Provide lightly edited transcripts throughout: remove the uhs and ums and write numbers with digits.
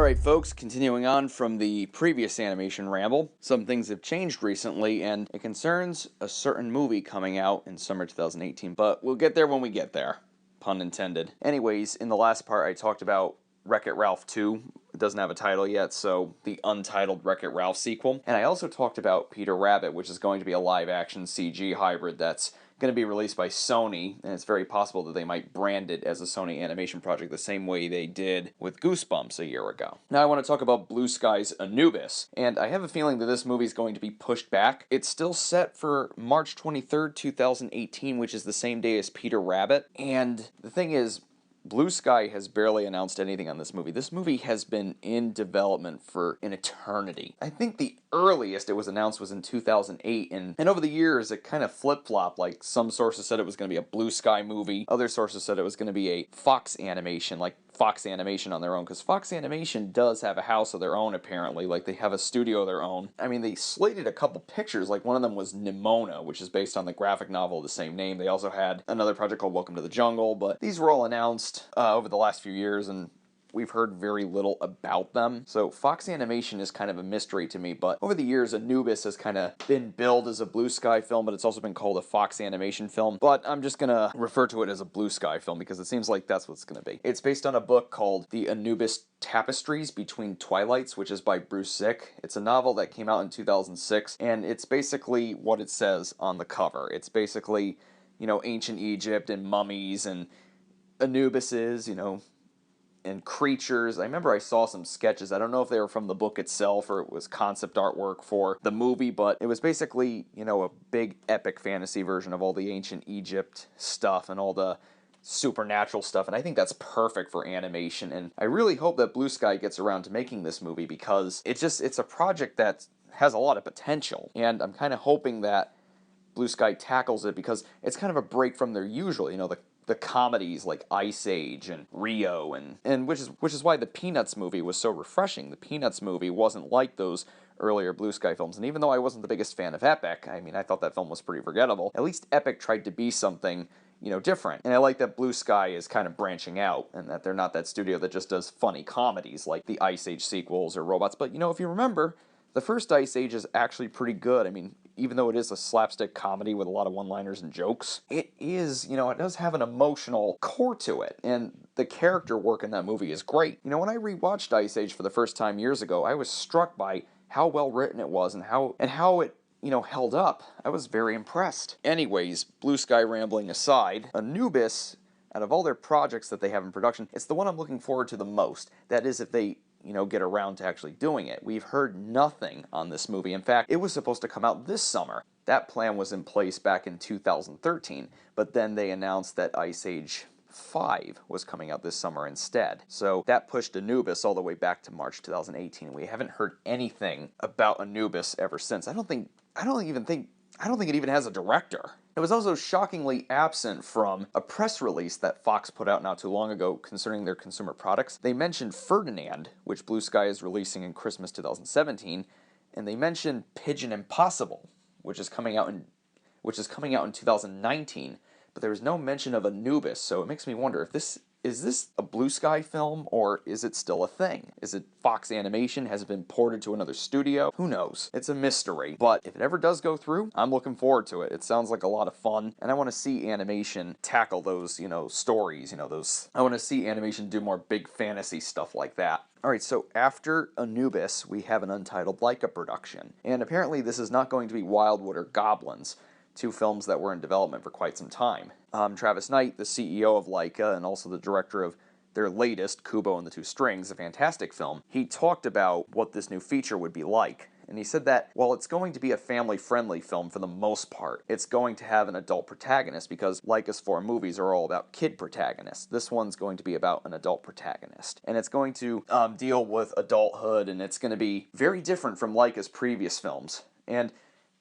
Alright folks, continuing on from the previous animation ramble, some things have changed recently and it concerns a certain movie coming out in summer 2018, but we'll get there when we get there. Pun intended. Anyways, in the last part I talked about Wreck-It Ralph 2. It doesn't have a title yet, so the untitled Wreck-It Ralph sequel. And I also talked about Peter Rabbit, which is going to be a live-action CG hybrid that's going to be released by Sony, and it's very possible that they might brand it as a Sony animation project the same way they did with Goosebumps a year ago. Now I want to talk about Blue Sky's Anubis, and I have a feeling that this movie is going to be pushed back. It's still set for March 23rd, 2018, which is the same day as Peter Rabbit, and the thing is, Blue Sky has barely announced anything on this movie. This movie has been in development for an eternity. I think the earliest it was announced was in 2008, and over the years it kind of flip-flopped. Like, some sources said it was going to be a Blue Sky movie, other sources said it was going to be a Fox Animation, like Fox Animation on their own, because Fox Animation does have a house of their own apparently, like they have a studio of their own. I mean, they slated a couple pictures, like one of them was Nimona, which is based on the graphic novel of the same name. They also had another project called Welcome to the Jungle, but these were all announced over the last few years, and we've heard very little about them. So Fox Animation is kind of a mystery to me, but over the years Anubis has kind of been billed as a Blue Sky film, but it's also been called a Fox Animation film. But I'm just going to refer to it as a Blue Sky film because it seems like that's what it's going to be. It's based on a book called The Anubis Tapestries Between Twilights, which is by Bruce Zick. It's a novel that came out in 2006, and it's basically what it says on the cover. It's basically, you know, ancient Egypt and mummies and Anubises, you know, and creatures. I remember I saw some sketches. I don't know if they were from the book itself or it was concept artwork for the movie, but it was basically, you know, a big epic fantasy version of all the ancient Egypt stuff and all the supernatural stuff, and I think that's perfect for animation, and I really hope that Blue Sky gets around to making this movie because it's a project that has a lot of potential, and I'm kind of hoping that Blue Sky tackles it because it's kind of a break from their usual, you know, the comedies like Ice Age and Rio, and which is why the Peanuts movie was so refreshing. The Peanuts movie wasn't like those earlier Blue Sky films, and even though I wasn't the biggest fan of Epic, I mean, I thought that film was pretty forgettable, at least Epic tried to be something, you know, different. And I like that Blue Sky is kind of branching out, and that they're not that studio that just does funny comedies like the Ice Age sequels or Robots. But, you know, if you remember, the first Ice Age is actually pretty good. I mean, even though it is a slapstick comedy with a lot of one-liners and jokes, it is, you know, it does have an emotional core to it, and the character work in that movie is great. You know, when I rewatched Ice Age for the first time years ago, I was struck by how well written it was and how it, you know, held up. I was very impressed. Anyways, Blue Sky rambling aside, Anubis, out of all their projects that they have in production, it's the one I'm looking forward to the most. That is, if they, you know, get around to actually doing it. We've heard nothing on this movie. In fact, it was supposed to come out this summer. That plan was in place back in 2013, but then they announced that Ice Age 5 was coming out this summer instead. So that pushed Anubis all the way back to March 2018. We haven't heard anything about Anubis ever since. I don't think it even has a director. It was also shockingly absent from a press release that Fox put out not too long ago concerning their consumer products. They mentioned Ferdinand, which Blue Sky is releasing in Christmas 2017, and they mentioned Pigeon Impossible, which is coming out in 2019, but there was no mention of Anubis, so it makes me wonder if is this a Blue Sky film, or is it still a thing? Is it Fox Animation? Has it been ported to another studio? Who knows? It's a mystery. But if it ever does go through, I'm looking forward to it. It sounds like a lot of fun, and I want to see animation tackle those, you know, stories, you know, those... I want to see animation do more big fantasy stuff like that. Alright, so after Anubis, we have an untitled LAIKA production. And apparently this is not going to be Wildwood or Goblins, two films that were in development for quite some time. Travis Knight, the CEO of LAIKA and also the director of their latest, Kubo and the Two Strings, a fantastic film, he talked about what this new feature would be like. And he said that while it's going to be a family-friendly film for the most part, it's going to have an adult protagonist because LAIKA's 4 movies are all about kid protagonists. This one's going to be about an adult protagonist. And it's going to deal with adulthood, and it's going to be very different from LAIKA's previous films. And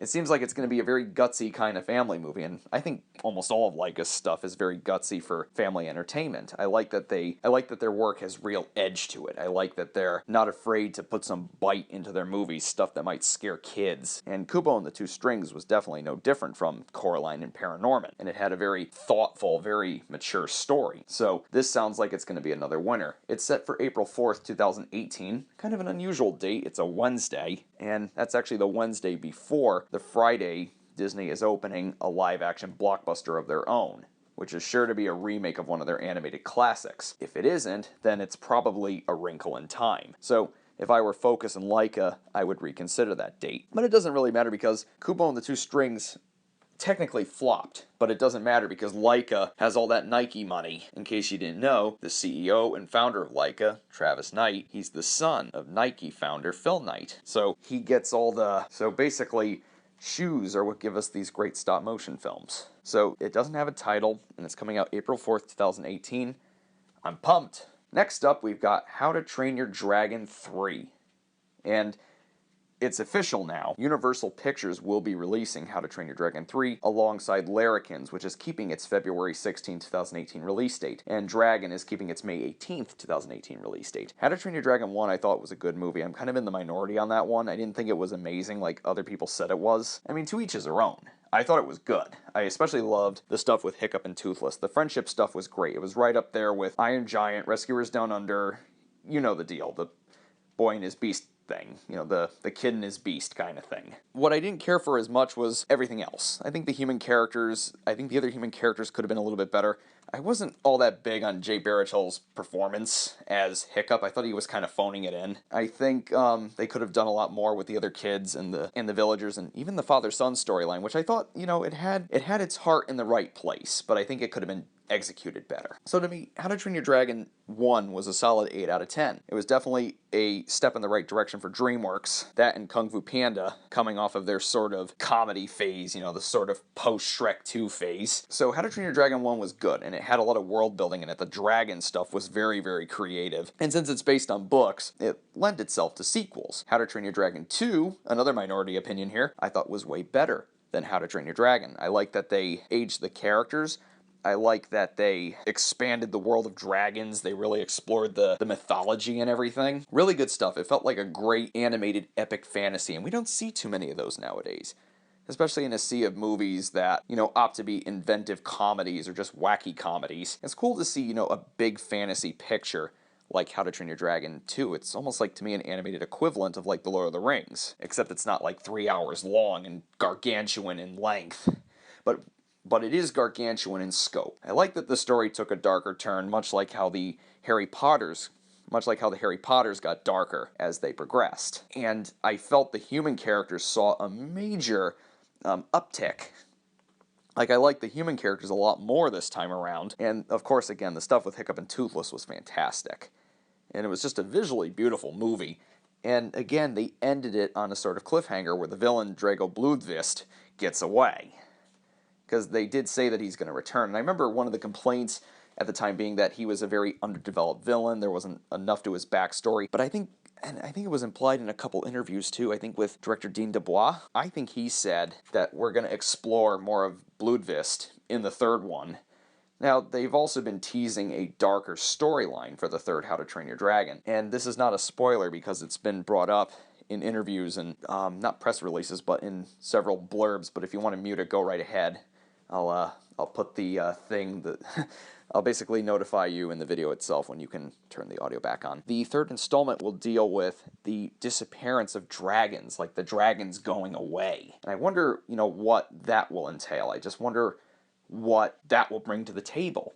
It seems like it's going to be a very gutsy kind of family movie, and I think almost all of LAIKA's stuff is very gutsy for family entertainment. I like that their work has real edge to it. I like that they're not afraid to put some bite into their movies, stuff that might scare kids. And Kubo and the Two Strings was definitely no different from Coraline and Paranorman, and it had a very thoughtful, very mature story. So this sounds like it's going to be another winner. It's set for April 4th, 2018. Kind of an unusual date. It's a Wednesday, and that's actually the Wednesday before the Friday Disney is opening a live-action blockbuster of their own, which is sure to be a remake of one of their animated classics. If it isn't, then it's probably A Wrinkle in Time. So if I were Focus and LAIKA, I would reconsider that date. But it doesn't really matter because Kubo and the Two Strings technically flopped, but it doesn't matter because LAIKA has all that Nike money. In case you didn't know, the CEO and founder of LAIKA, Travis Knight, he's the son of Nike founder Phil Knight. So he gets all the... So basically, shoes are what give us these great stop-motion films. So it doesn't have a title, and it's coming out April 4th, 2018. I'm pumped. Next up, we've got How to Train Your Dragon 3. And it's official now. Universal Pictures will be releasing How to Train Your Dragon 3 alongside Larrikins, which is keeping its February 16, 2018 release date, and Dragon is keeping its May 18th, 2018 release date. How to Train Your Dragon 1 I thought was a good movie. I'm kind of in the minority on that one. I didn't think it was amazing like other people said it was. I mean, to each his own. I thought it was good. I especially loved the stuff with Hiccup and Toothless. The friendship stuff was great. It was right up there with Iron Giant, Rescuers Down Under. You know the deal. The boy and his beast thing. You know, the kid and his beast kind of thing. What I didn't care for as much was everything else. I think the other human characters could have been a little bit better. I wasn't all that big on Jay Baruchel's performance as Hiccup. I thought he was kind of phoning it in. I think they could have done a lot more with the other kids and the villagers and even the father-son storyline, which I thought, you know, it had its heart in the right place, but I think it could have been executed better. So to me, How to Train Your Dragon 1 was a solid 8 out of 10. It was definitely a step in the right direction for DreamWorks. That and Kung Fu Panda coming off of their sort of comedy phase, you know, the sort of post-Shrek 2 phase. So How to Train Your Dragon 1 was good, and it had a lot of world building in it. The dragon stuff was very, very creative. And since it's based on books, it lent itself to sequels. How to Train Your Dragon 2, another minority opinion here, I thought was way better than How to Train Your Dragon. I like that they aged the characters. I like that they expanded the world of dragons. They really explored the mythology and everything. Really good stuff. It felt like a great animated epic fantasy, and we don't see too many of those nowadays. Especially in a sea of movies that, you know, opt to be inventive comedies or just wacky comedies. It's cool to see, you know, a big fantasy picture like How to Train Your Dragon 2. It's almost like, to me, an animated equivalent of like The Lord of the Rings. Except it's not like 3 hours long and gargantuan in length. But it is gargantuan in scope. I like that the story took a darker turn, much like how the Harry Potters got darker as they progressed. And I felt the human characters saw a major uptick. Like, I like the human characters a lot more this time around. And, of course, again, the stuff with Hiccup and Toothless was fantastic. And it was just a visually beautiful movie. And, again, they ended it on a sort of cliffhanger where the villain, Drago Blodvist, gets away. Because they did say that he's going to return. And I remember one of the complaints at the time being that he was a very underdeveloped villain. There wasn't enough to his backstory. But I think it was implied in a couple interviews too, I think with director Dean DuBois. I think he said that we're going to explore more of Blodvist in the third one. Now, they've also been teasing a darker storyline for the third How to Train Your Dragon. And this is not a spoiler because it's been brought up in interviews and not press releases, but in several blurbs. But if you want to mute it, go right ahead. I'll put the thing that I'll basically notify you in the video itself when you can turn the audio back on. The third installment will deal with the disappearance of dragons, like the dragons going away. And I wonder, you know, what that will entail. I just wonder what that will bring to the table.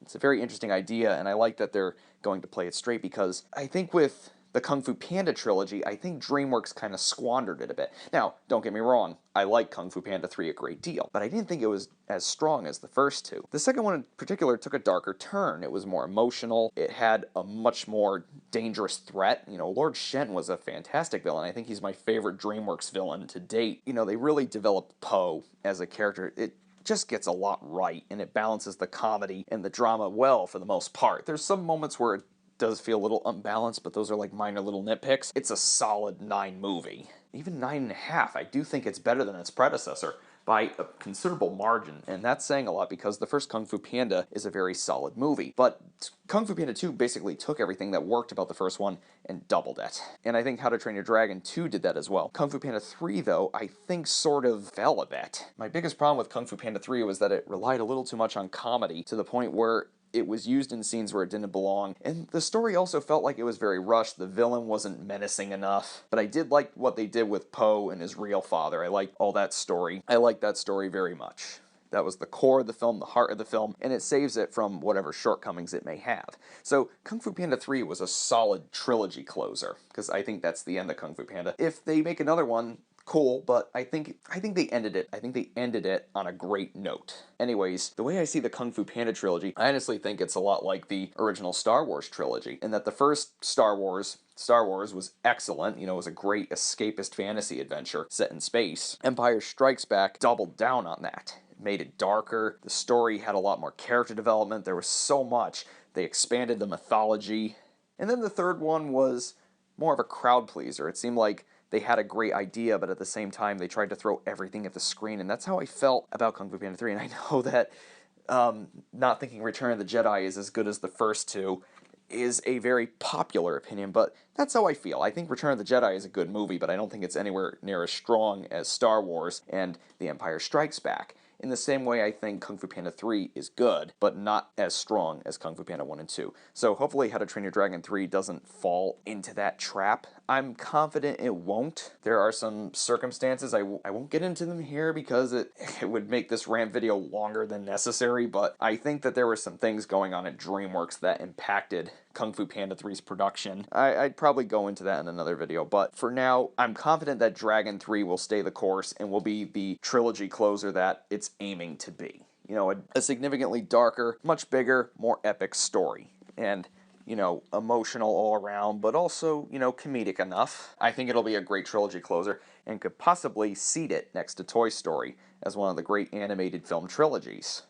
It's a very interesting idea, and I like that they're going to play it straight because I think with the Kung Fu Panda trilogy, I think DreamWorks kind of squandered it a bit. Now, don't get me wrong, I like Kung Fu Panda 3 a great deal, but I didn't think it was as strong as the first two. The second one in particular took a darker turn. It was more emotional. It had a much more dangerous threat. You know, Lord Shen was a fantastic villain. I think he's my favorite DreamWorks villain to date. You know, they really developed Po as a character. It just gets a lot right, and it balances the comedy and the drama well for the most part. There's some moments where does feel a little unbalanced, but those are like minor little nitpicks. It's a solid 9 movie. Even 9.5. I do think it's better than its predecessor by a considerable margin, and that's saying a lot because the first Kung Fu Panda is a very solid movie, but Kung Fu Panda 2 basically took everything that worked about the first one and doubled it. And I think How to Train Your Dragon 2 did that as well. Kung Fu Panda 3, though, I think sort of fell a bit. My biggest problem with Kung Fu Panda 3 was that it relied a little too much on comedy to the point where it was used in scenes where it didn't belong, and the story also felt like it was very rushed. The villain wasn't menacing enough, but I did like what they did with Po and his real father. I liked all that story. I liked that story very much. That was the core of the film, the heart of the film, and it saves it from whatever shortcomings it may have. So Kung Fu Panda 3 was a solid trilogy closer, because I think that's the end of Kung Fu Panda. If they make another one, cool, but I think they ended it. I think they ended it on a great note. Anyways, the way I see the Kung Fu Panda trilogy, I honestly think it's a lot like the original Star Wars trilogy, in that the first Star Wars was excellent. You know, it was a great escapist fantasy adventure set in space. Empire Strikes Back doubled down on that. It made it darker. The story had a lot more character development. There was so much. They expanded the mythology. And then the third one was more of a crowd pleaser. It seemed like they had a great idea, but at the same time, they tried to throw everything at the screen, and that's how I felt about Kung Fu Panda 3, and I know that not thinking Return of the Jedi is as good as the first two is a very popular opinion, but that's how I feel. I think Return of the Jedi is a good movie, but I don't think it's anywhere near as strong as Star Wars and The Empire Strikes Back. In the same way, I think Kung Fu Panda 3 is good, but not as strong as Kung Fu Panda 1 and 2. So hopefully How to Train Your Dragon 3 doesn't fall into that trap. I'm confident it won't. There are some circumstances, I won't get into them here because it would make this rant video longer than necessary, but I think that there were some things going on at DreamWorks that impacted Kung Fu Panda 3's production. I'd probably go into that in another video, but for now, I'm confident that Dragon 3 will stay the course and will be the trilogy closer that it's aiming to be. You know, a significantly darker, much bigger, more epic story. And you know, emotional all around, but also, you know, comedic enough. I think it'll be a great trilogy closer and could possibly seat it next to Toy Story as one of the great animated film trilogies.